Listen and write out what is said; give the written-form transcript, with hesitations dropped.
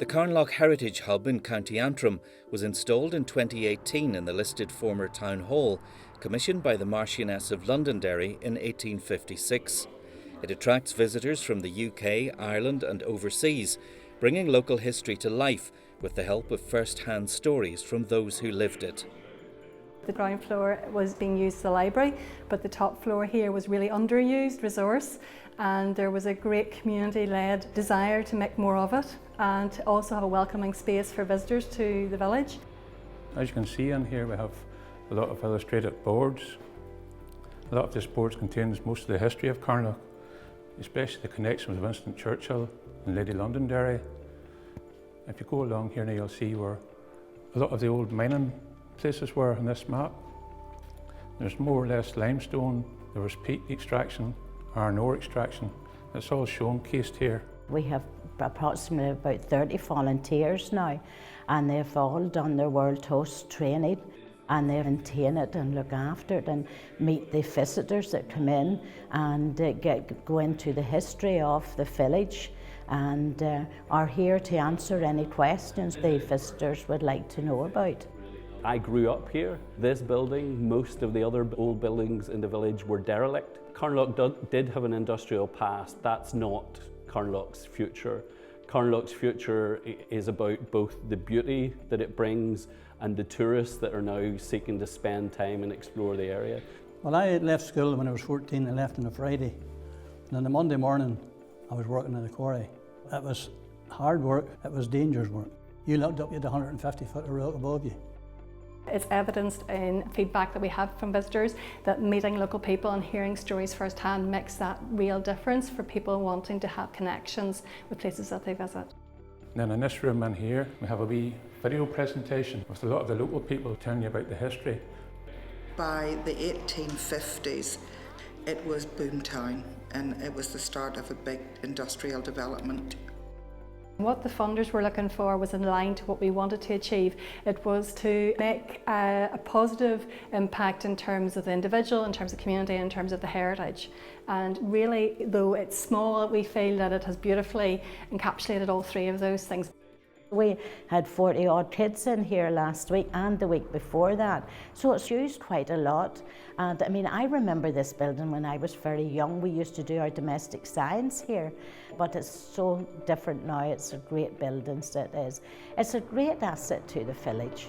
The Carnlough Heritage Hub in County Antrim was installed in 2018 in the listed former town hall, commissioned by the Marchioness of Londonderry in 1856. It attracts visitors from the UK, Ireland and overseas, bringing local history to life with the help of first-hand stories from those who lived it. The ground floor was being used as a library, but the top floor here was really underused resource, and there was a great community-led desire to make more of it and to also have a welcoming space for visitors to the village. As you can see in here, we have a lot of illustrated boards. A lot of this boards contains most of the history of Carnlough, especially the connection with Winston Churchill and Lady Londonderry. If you go along here now, you'll see where a lot of the old mining places were on this map. There's more or less limestone, there was peat extraction, iron ore extraction. It's all showcased here. We have approximately about 30 volunteers now, and they've all done their World Toast training, and they maintain it and look after it and meet the visitors that come in and go into the history of the village, and are here to answer any questions the visitors would like to know about. I grew up here. This building, most of the other old buildings in the village were derelict. Carnlough did have an industrial past. That's not Carnlough's future. Carnlough's future is about both the beauty that it brings and the tourists that are now seeking to spend time and explore the area. Well, I left school when I was 14. I left on a Friday. And on the Monday morning, I was working in a quarry. It was hard work. It was dangerous work. You looked up, you had 150 foot of rock above you. It's evidenced in feedback that we have from visitors that meeting local people and hearing stories firsthand makes that real difference for people wanting to have connections with places that they visit. And then in this room in here, we have a wee video presentation with a lot of the local people telling you about the history. By the 1850s, it was boomtown, and it was the start of a big industrial development. What the funders were looking for was in line to what we wanted to achieve. It was to make a positive impact in terms of the individual, in terms of community, in terms of the heritage. And really, though it's small, we feel that it has beautifully encapsulated all three of those things. We had 40 odd kids in here last week and the week before that, so it's used quite a lot. And I mean, I remember this building when I was very young. We used to do our domestic science here, but it's so different now. It's a great building, it is. It's a great asset to the village.